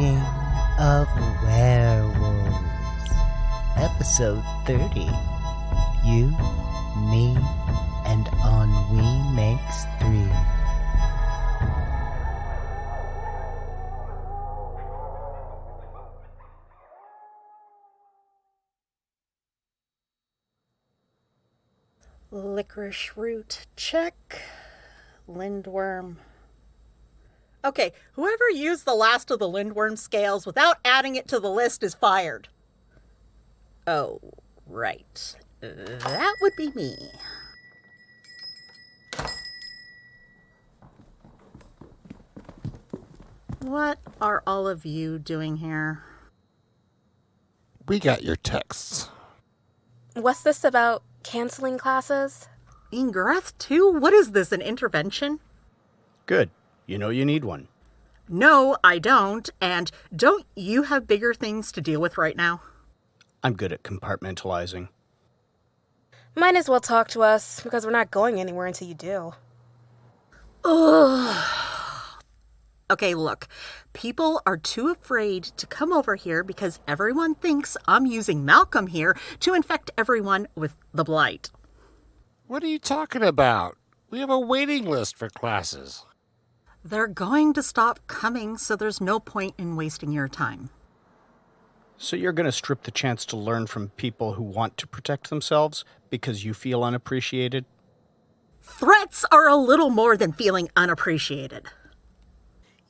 King of Werewolves, Episode 30. You, me, and Ennui makes 3. Licorice root, check. Lindworm. Okay, whoever used the last of the lindworm scales without adding it to the list is fired. Oh, right. That would be me. What are all of you doing here? We got your texts. What's this about canceling classes? Ingrethe, too? What is this, an intervention? Good. You know you need one. No, I don't. And don't you have bigger things to deal with right now? I'm good at compartmentalizing. Might as well talk to us, because we're not going anywhere until you do. Ugh. Okay, look. People are too afraid to come over here because everyone thinks I'm using Malcolm here to infect everyone with the blight. What are you talking about? We have a waiting list for classes. They're going to stop coming, so there's no point in wasting your time. So you're going to strip the chance to learn from people who want to protect themselves because you feel unappreciated? Threats are a little more than feeling unappreciated.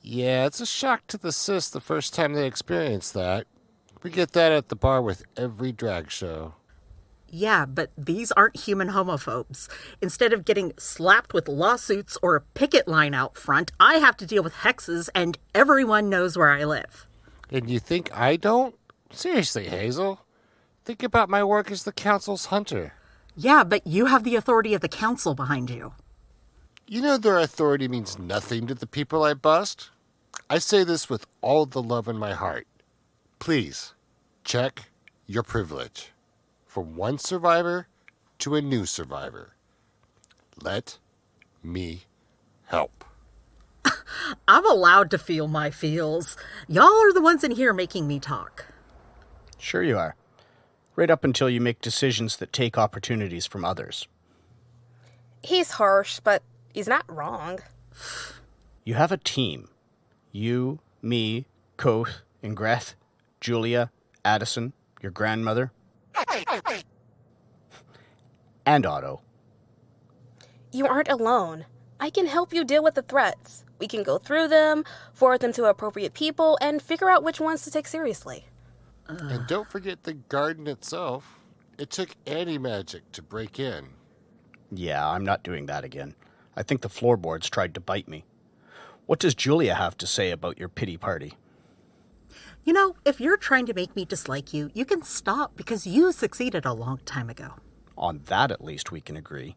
Yeah, it's a shock to the sis the first time they experience that. We get that at the bar with every drag show. Yeah, but these aren't human homophobes. Instead of getting slapped with lawsuits or a picket line out front, I have to deal with hexes and everyone knows where I live. And you think I don't? Seriously, Hazel. Think about my work as the council's hunter. Yeah, but you have the authority of the council behind you. You know their authority means nothing to the people I bust? I say this with all the love in my heart. Please, check your privilege. From one survivor to a new survivor. Let me help. I'm allowed to feel my feels. Y'all are the ones in here making me talk. Sure you are. Right up until you make decisions that take opportunities from others. He's harsh, but he's not wrong. You have a team. You, me, Koth, Ingrethe, Julia, Addison, your grandmother, and Otto. You aren't alone. I can help you deal with the threats. We can go through them, forward them to appropriate people, and figure out which ones to take seriously. And don't forget the garden itself. It took anti-magic to break in. Yeah, I'm not doing that again. I think the floorboards tried to bite me. What does Julia have to say about your pity party? You know, if you're trying to make me dislike you, you can stop because you succeeded a long time ago. On that, at least, we can agree.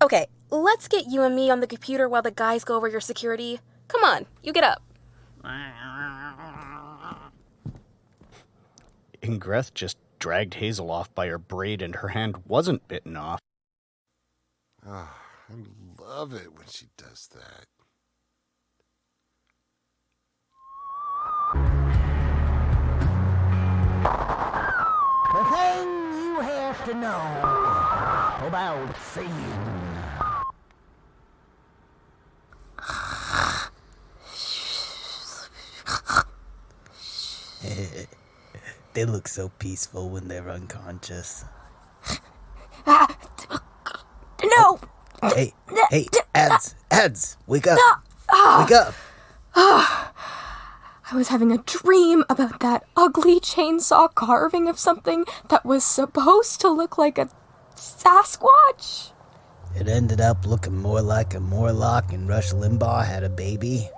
Okay, let's get you and me on the computer while the guys go over your security. Come on, you get up. Ingrethe just dragged Hazel off by her braid and her hand wasn't bitten off. Oh, I love it when she does that. The thing you have to know about seeing. They look so peaceful when they're unconscious. No! Hey, Ads, wake up. Wake up. I was having a dream about that ugly chainsaw carving of something that was supposed to look like a Sasquatch. It ended up looking more like a Morlock and Rush Limbaugh had a baby.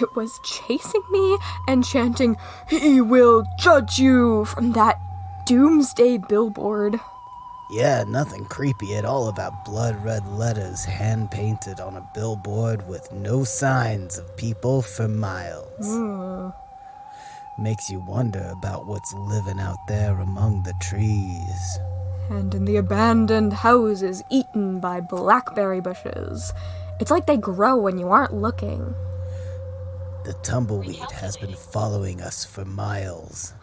It was chasing me and chanting, "He will judge you," from that doomsday billboard. Yeah, nothing creepy at all about blood-red letters hand-painted on a billboard with no signs of people for miles. Makes you wonder about what's living out there among the trees. And in the abandoned houses eaten by blackberry bushes. It's like they grow when you aren't looking. The tumbleweed has been following us for miles.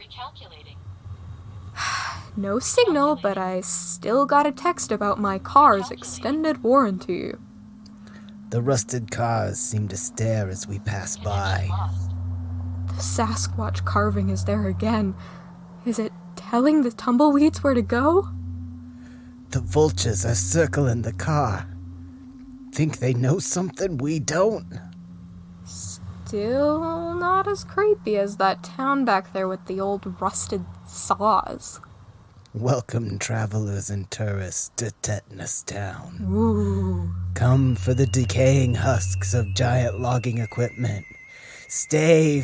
No signal, but I still got a text about my car's extended warranty. The rusted cars seem to stare as we pass by. The Sasquatch carving is there again. Is it telling the tumbleweeds where to go? The vultures are circling the car. Think they know something we don't? Still not as creepy as that town back there with the old rusted saws. Welcome, travelers and tourists, to Tetanus Town. Ooh. Come for the decaying husks of giant logging equipment. Stay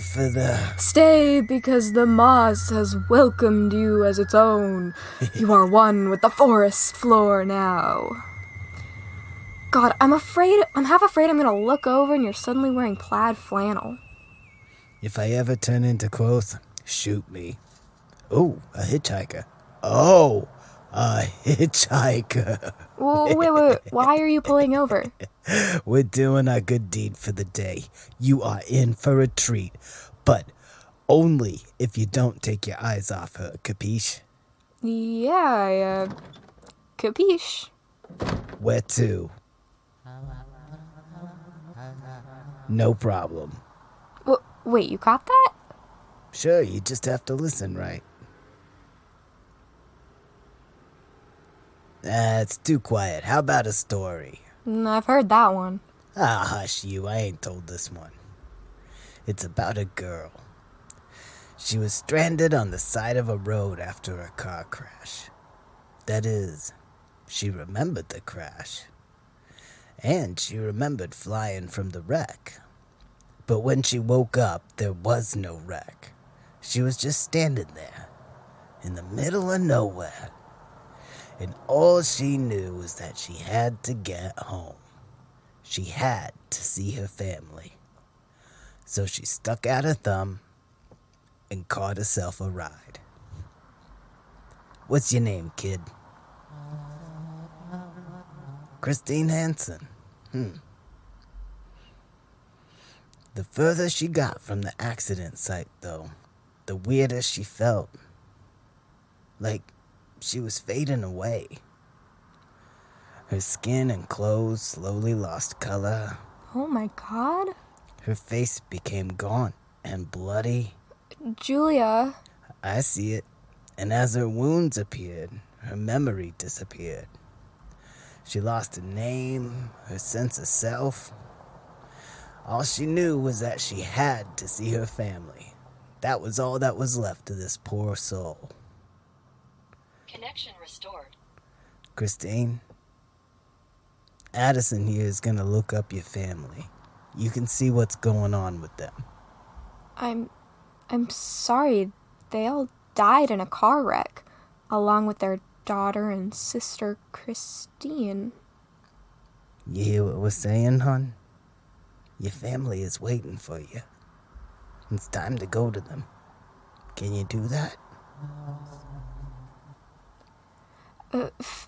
because the moss has welcomed you as its own. You are one with the forest floor now. God, I'm half afraid I'm gonna look over and you're suddenly wearing plaid flannel. If I ever turn into Quoth, shoot me. Oh, a hitchhiker. Oh, a hitchhiker. Wait, why are you pulling over? We're doing our good deed for the day. You are in for a treat, but only if you don't take your eyes off her, capiche? Yeah, capiche. Where to? No problem. Wait, you got that? Sure, you just have to listen right. It's too quiet. How about a story? I've heard that one. Ah, hush you. I ain't told this one. It's about a girl. She was stranded on the side of a road after a car crash. That is, she remembered the crash. And she remembered flying from the wreck. But when she woke up, there was no wreck. She was just standing there, in the middle of nowhere. And all she knew was that she had to get home. She had to see her family. So she stuck out her thumb and caught herself a ride. What's your name, kid? Christine Hansen. The further she got from the accident site, though, the weirder she felt. Like she was fading away. Her skin and clothes slowly lost color. Oh my God. Her face became gaunt and bloody. Julia. I see it. And as her wounds appeared, her memory disappeared. She lost her name, her sense of self. All she knew was that she had to see her family. That was all that was left of this poor soul. Connection restored. Christine, Addison here is going to look up your family. You can see what's going on with them. I'm sorry. They all died in a car wreck, along with their daughter and sister, Christine. You hear what we're saying, hon? Your family is waiting for you. It's time to go to them. Can you do that?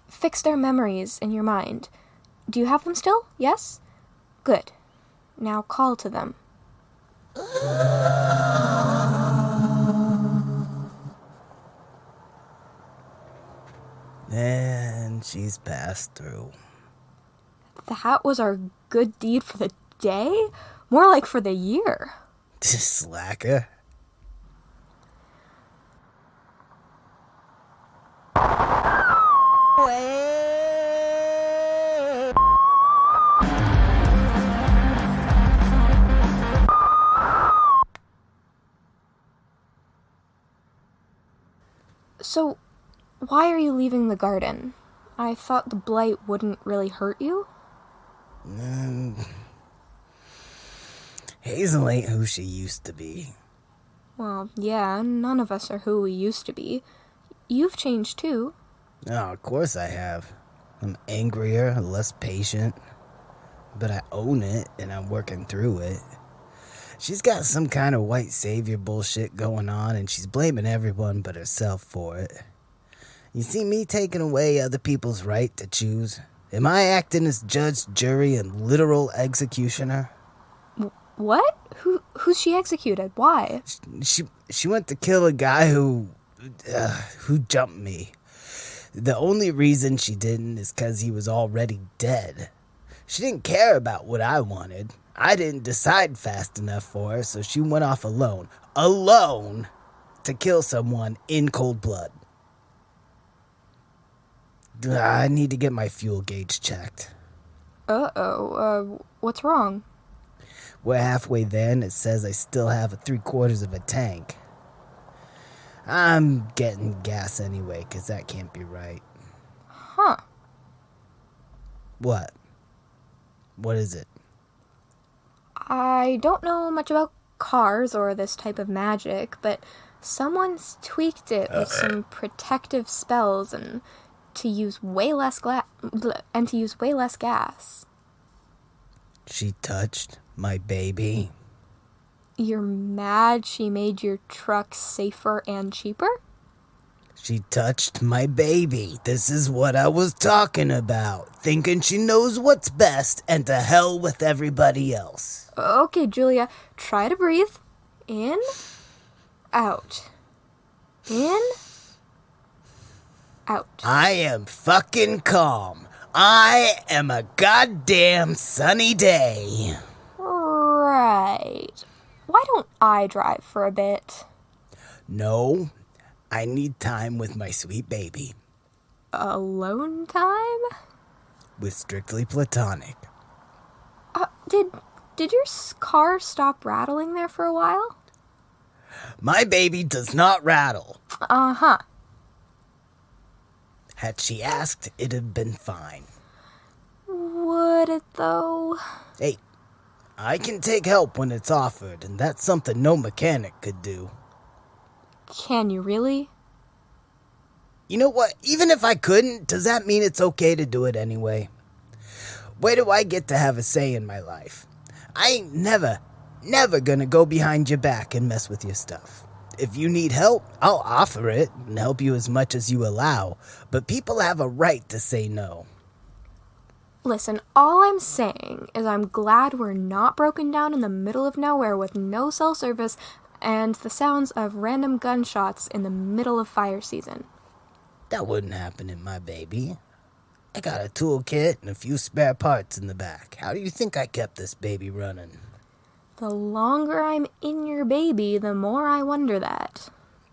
Fix their memories in your mind. Do you have them still? Yes? Good. Now call to them. And she's passed through. That was our good deed for the day? More like for the year. Slacker. So, why are you leaving the garden? I thought the blight wouldn't really hurt you? Hazel ain't who she used to be. Well, yeah, none of us are who we used to be. You've changed too. Oh, of course I have. I'm angrier, less patient. But I own it, and I'm working through it. She's got some kind of white savior bullshit going on, and she's blaming everyone but herself for it. You see me taking away other people's right to choose? Am I acting as judge, jury, and literal executioner? What? Who's she executed? Why? She went to kill a guy who jumped me. The only reason she didn't is because he was already dead. She didn't care about what I wanted. I didn't decide fast enough for her, so she went off alone. Alone! To kill someone in cold blood. I need to get my fuel gauge checked. What's wrong? We're halfway there, and it says I still have 3/4 of a tank. I'm getting gas anyway, because that can't be right. Huh. What? What is it? I don't know much about cars or this type of magic, but someone's tweaked it with some protective spells and to use way less gas. She touched my baby. You're mad she made your truck safer and cheaper? She touched my baby. This is what I was talking about. Thinking she knows what's best, and to hell with everybody else. Okay, Julia, try to breathe. In, out. In, out. I am fucking calm. I am a goddamn sunny day. Right. Why don't I drive for a bit? No, I need time with my sweet baby. Alone time? With Strictly Platonic. Did your car stop rattling there for a while? My baby does not rattle. Uh-huh. Had she asked, it'd have been fine. Would it, though? Hey, I can take help when it's offered, and that's something no mechanic could do. Can you really? You know what? Even if I couldn't, does that mean it's okay to do it anyway? Where do I get to have a say in my life? I ain't never gonna go behind your back and mess with your stuff. If you need help, I'll offer it and help you as much as you allow, but people have a right to say no. Listen, all I'm saying is I'm glad we're not broken down in the middle of nowhere with no cell service and the sounds of random gunshots in the middle of fire season. That wouldn't happen in my baby. I got a toolkit and a few spare parts in the back. How do you think I kept this baby running? The longer I'm in your baby, the more I wonder that.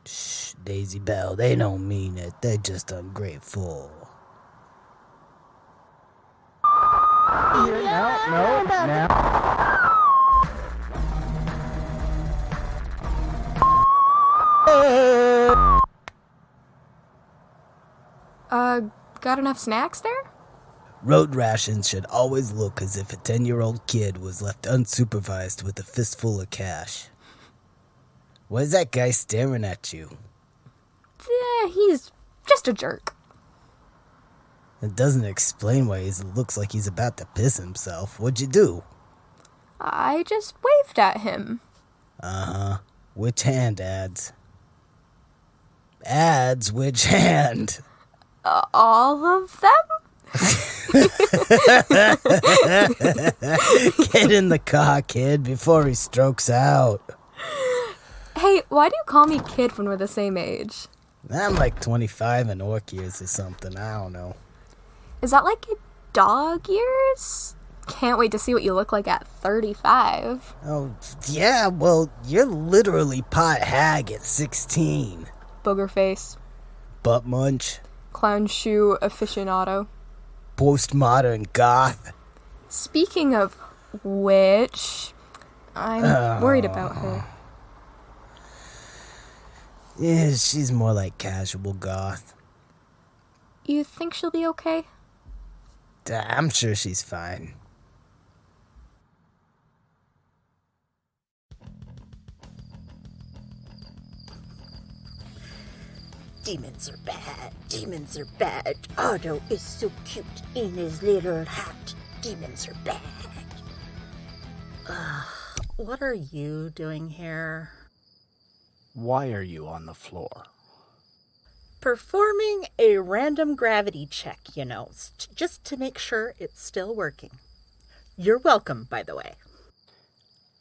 Shh, Daisy Bell, they don't mean it. They're just ungrateful. Got enough snacks there? Road rations should always look as if a 10-year-old kid was left unsupervised with a fistful of cash. Why is that guy staring at you? He's just a jerk. It doesn't explain why he looks like he's about to piss himself. What'd you do? I just waved at him. Uh-huh. Which hand, Ads? Ads, which hand? All of them? Get in the car, kid, before he strokes out. Hey, why do you call me kid when we're the same age? I'm like 25 in orc years or something. I don't know. Is that like dog years? Can't wait to see what you look like at 35. Oh, yeah, well, you're literally pot hag at 16. Booger face. Butt munch. Clown shoe aficionado. Postmodern goth. Speaking of which, I'm worried about her. Yeah, she's more like casual goth. You think she'll be okay? I'm sure she's fine. Demons are bad. Demons are bad. Otto is so cute in his little hat. Demons are bad. What are you doing here? Why are you on the floor? Performing a random gravity check, just to make sure it's still working. You're welcome, by the way.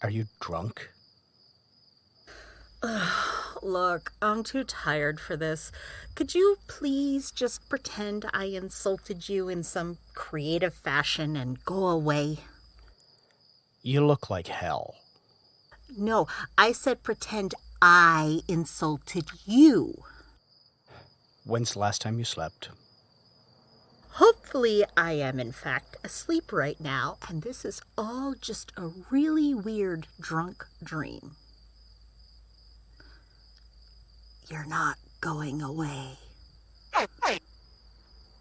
Are you drunk? Look, I'm too tired for this. Could you please just pretend I insulted you in some creative fashion and go away? You look like hell. No, I said pretend I insulted you. When's the last time you slept? Hopefully I am in fact asleep right now, and this is all just a really weird drunk dream. You're not going away.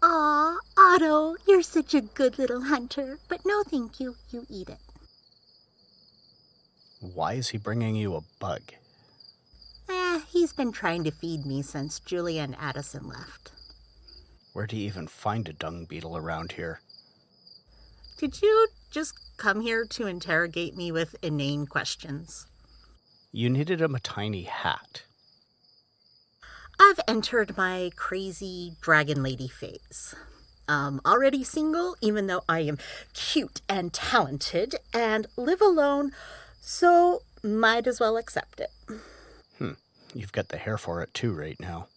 Aw, Otto, you're such a good little hunter, but no thank you, you eat it. Why is he bringing you a bug? He's been trying to feed me since Julia and Addison left. Where do you even find a dung beetle around here? Did you just come here to interrogate me with inane questions? You knitted him a tiny hat. I've entered my crazy dragon lady phase. Already single, even though I am cute and talented and live alone, so might as well accept it. You've got the hair for it too right now.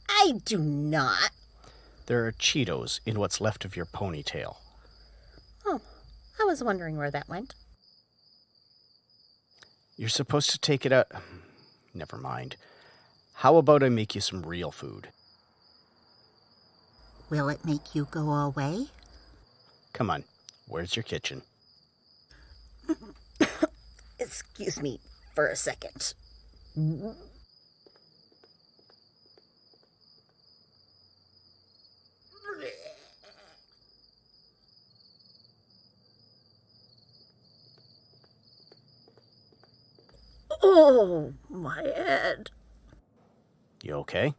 I do not. There are Cheetos in what's left of your ponytail. Oh, I was wondering where that went. You're supposed to take it out. Never mind. How about I make you some real food? Will it make you go away? Come on, where's your kitchen? Excuse me for a second. Oh, my head. You okay?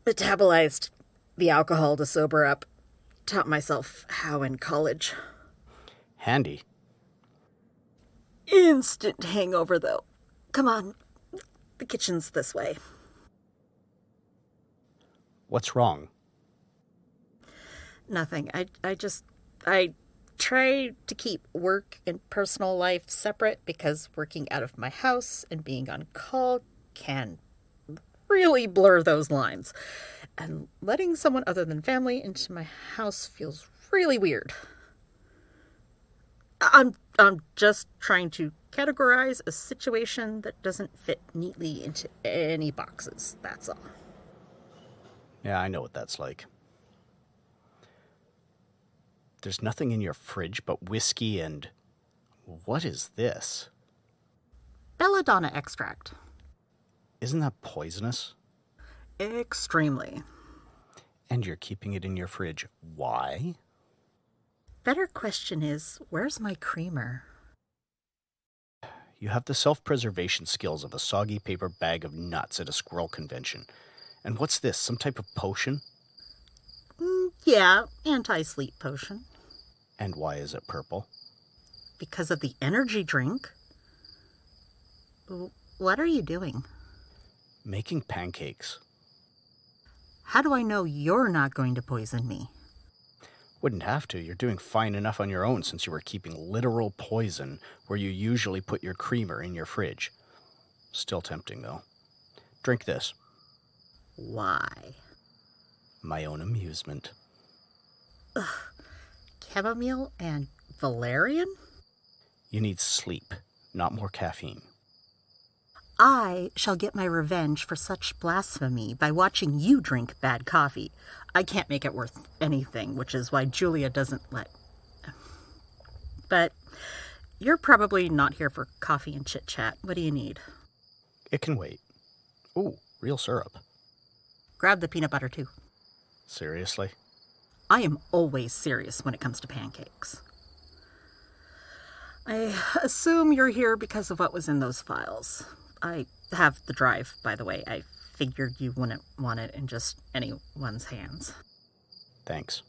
Metabolized the alcohol to sober up. Taught myself how in college. Handy. Instant hangover, though. Come on. The kitchen's this way. What's wrong? Nothing. I try to keep work and personal life separate because working out of my house and being on call can really blur those lines. And letting someone other than family into my house feels really weird. I'm just trying to categorize a situation that doesn't fit neatly into any boxes, that's all. Yeah, I know what that's like. There's nothing in your fridge but whiskey and... What is this? Belladonna extract. Isn't that poisonous? Extremely. And you're keeping it in your fridge. Why? Better question is, where's my creamer? You have the self-preservation skills of a soggy paper bag of nuts at a squirrel convention. And what's this, some type of potion? Yeah, anti-sleep potion. And why is it purple? Because of the energy drink. What are you doing? Making pancakes. How do I know you're not going to poison me? Wouldn't have to. You're doing fine enough on your own since you were keeping literal poison where you usually put your creamer in your fridge. Still tempting, though. Drink this. Why? My own amusement. Ugh. Chamomile and valerian? You need sleep, not more caffeine. I shall get my revenge for such blasphemy by watching you drink bad coffee. I can't make it worth anything, which is why Julia doesn't let... But you're probably not here for coffee and chit-chat. What do you need? It can wait. Ooh, real syrup. Grab the peanut butter, too. Seriously? I am always serious when it comes to pancakes. I assume you're here because of what was in those files. I have the drive, by the way. I figured you wouldn't want it in just anyone's hands. Thanks.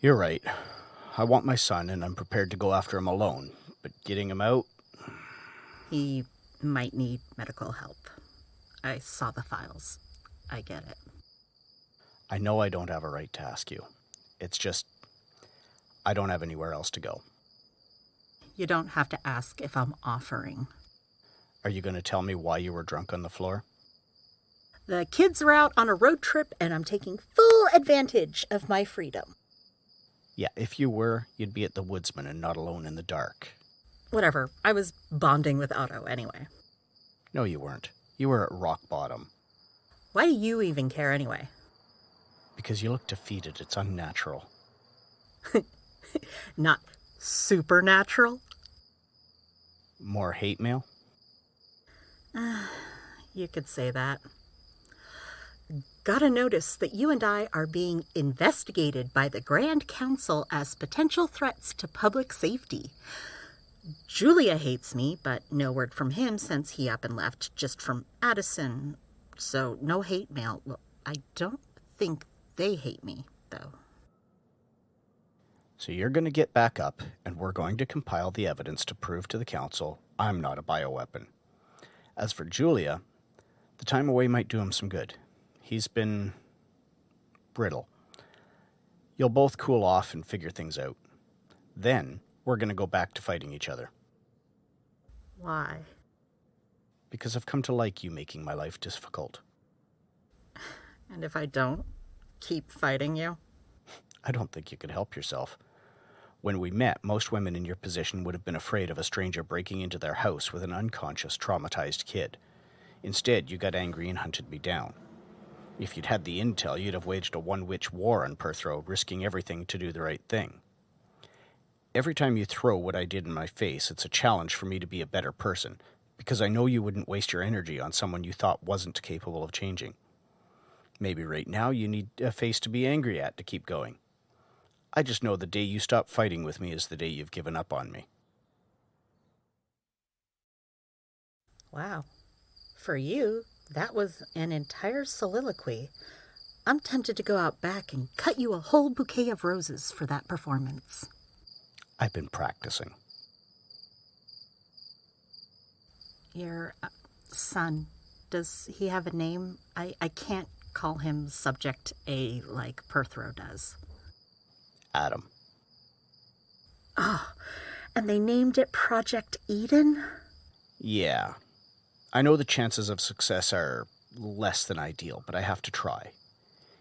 You're right. I want my son, and I'm prepared to go after him alone. But getting him out... He might need medical help. I saw the files. I get it. I know I don't have a right to ask you. It's just... I don't have anywhere else to go. You don't have to ask if I'm offering. Are you going to tell me why you were drunk on the floor? The kids are out on a road trip, and I'm taking full advantage of my freedom. Yeah, if you were, you'd be at the Woodsman and not alone in the dark. Whatever. I was bonding with Otto anyway. No, you weren't. You were at rock bottom. Why do you even care anyway? Because you look defeated. It's unnatural. Not supernatural? More hate mail? You could say that. Gotta notice that you and I are being investigated by the Grand Council as potential threats to public safety. Julia hates me, but no word from him since he up and left, just from Addison. So no hate mail. Well, I don't think they hate me, though. So you're going to get back up, and we're going to compile the evidence to prove to the council I'm not a bioweapon. As for Julia, the time away might do him some good. He's been brittle. You'll both cool off and figure things out. Then we're going to go back to fighting each other. Why? Because I've come to like you making my life difficult. And if I don't keep fighting you? I don't think you could help yourself. When we met, most women in your position would have been afraid of a stranger breaking into their house with an unconscious, traumatized kid. Instead, you got angry and hunted me down. If you'd had the intel, you'd have waged a one-witch war on Perthrow, risking everything to do the right thing. Every time you throw what I did in my face, it's a challenge for me to be a better person, because I know you wouldn't waste your energy on someone you thought wasn't capable of changing. Maybe right now you need a face to be angry at to keep going. I just know the day you stop fighting with me is the day you've given up on me. Wow. For you, that was an entire soliloquy. I'm tempted to go out back and cut you a whole bouquet of roses for that performance. I've been practicing. Your son, does he have a name? I can't call him Subject A like Perthrow does. Adam. Oh, and they named it Project Eden? Yeah. I know the chances of success are less than ideal, but I have to try.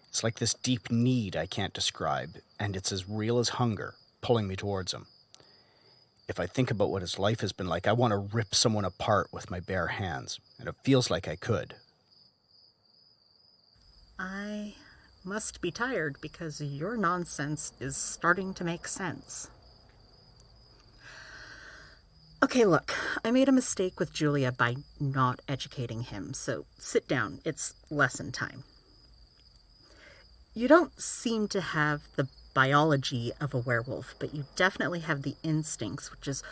It's like this deep need I can't describe, and it's as real as hunger, pulling me towards him. If I think about what his life has been like, I want to rip someone apart with my bare hands, and it feels like I could. I must be tired because your nonsense is starting to make sense. Okay, look, I made a mistake with Julia by not educating him, so sit down. It's lesson time. You don't seem to have the biology of a werewolf, but you definitely have the instincts, which is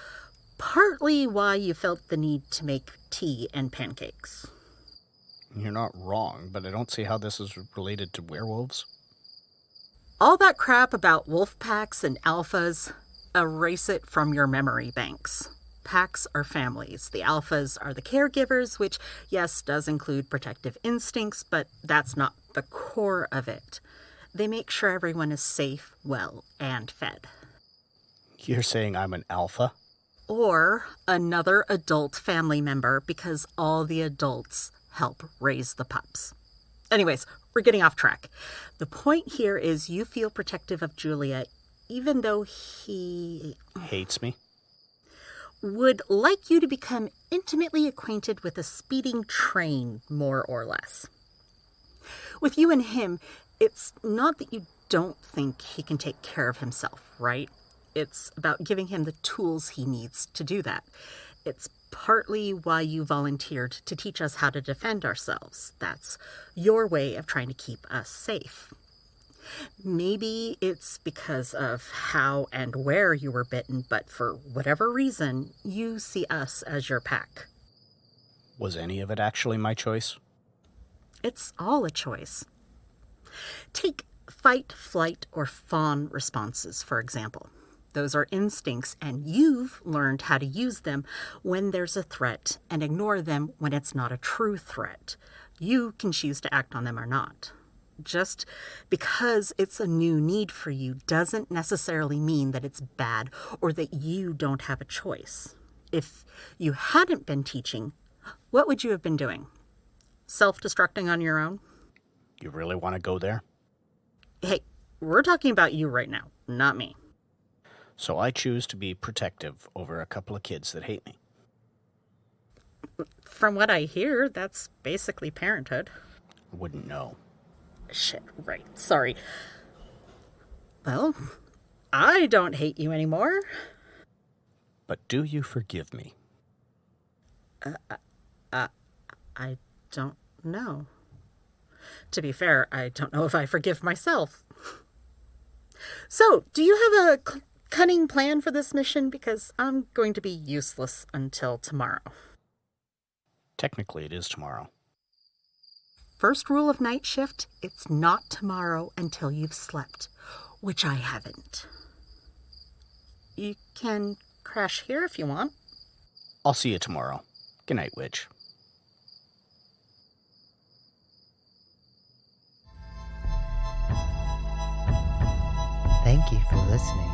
partly why you felt the need to make tea and pancakes. You're not wrong, but I don't see how this is related to werewolves. All that crap about wolf packs and alphas, erase it from your memory banks. Packs are families. The alphas are the caregivers, which, yes, does include protective instincts, but that's not the core of it. They make sure everyone is safe, well, and fed. You're saying I'm an alpha? Or another adult family member, because all the adults help raise the pups. Anyways, we're getting off track. The point here is you feel protective of Julia, even though he Hates me? would like you to become intimately acquainted with a speeding train, more or less. With you and him, it's not that you don't think he can take care of himself, right? It's about giving him the tools he needs to do that. It's partly why you volunteered to teach us how to defend ourselves. That's your way of trying to keep us safe. Maybe it's because of how and where you were bitten, but for whatever reason, you see us as your pack. Was any of it actually my choice? It's all a choice. Take fight, flight, or fawn responses, for example. Those are instincts, and you've learned how to use them when there's a threat and ignore them when it's not a true threat. You can choose to act on them or not. Just because it's a new need for you doesn't necessarily mean that it's bad or that you don't have a choice. If you hadn't been teaching, what would you have been doing? Self-destructing on your own? You really want to go there? Hey, we're talking about you right now, not me. So I choose to be protective over a couple of kids that hate me. From what I hear, that's basically parenthood. Wouldn't know. Shit, right. Sorry. Well, I don't hate you anymore. But do you forgive me? I don't know. To be fair, I don't know if I forgive myself. So, do you have a cunning plan for this mission? Because I'm going to be useless until tomorrow. Technically, it is tomorrow. First rule of night shift, it's not tomorrow until you've slept, which I haven't. You can crash here if you want. I'll see you tomorrow. Good night, witch. Thank you for listening.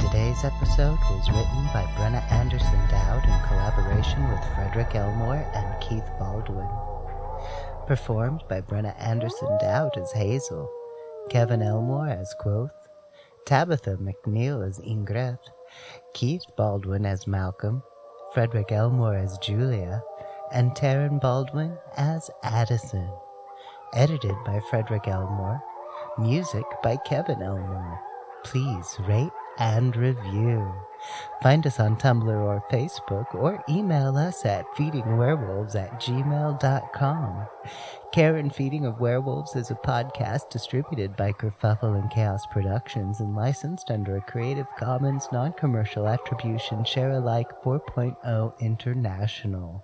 Today's episode was written by Brenna Anderson-Dowd in collaboration with Frederick Elmore and Keith Baldwin. Performed by Brenna Anderson-Dowd as Hazel, Kevin Elmore as Quoth, Tabetha McNeal as Ingrethe, Keith Baldwin as Malcolm, Frederick Elmore as Julia, and Taryn Baldwin as Addison. Edited by Frederick Elmore. Music by Kevin Elmore. Please rate and review. Find us on Tumblr or Facebook, or email us at feedingwerewolves@gmail.com. Care and Feeding of Werewolves is a podcast distributed by Kerfuffle and Chaos Productions and licensed under a Creative Commons Non-Commercial Attribution Share-alike 4.0 International.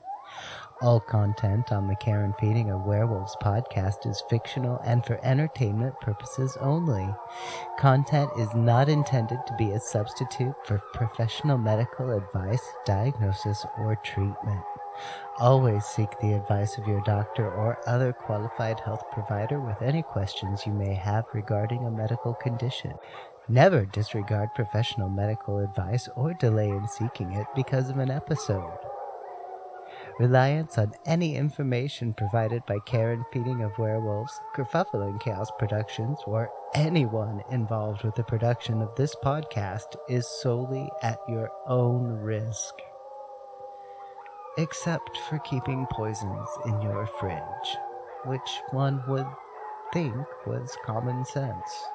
All content on the Care and Feeding of Werewolves podcast is fictional and for entertainment purposes only. Content is not intended to be a substitute for professional medical advice, diagnosis, or treatment. Always seek the advice of your doctor or other qualified health provider with any questions you may have regarding a medical condition. Never disregard professional medical advice or delay in seeking it because of an episode. Reliance on any information provided by Care and Feeding of Werewolves, Kerfuffle and Chaos Productions, or anyone involved with the production of this podcast is solely at your own risk. Except for keeping poisons in your fridge, which one would think was common sense.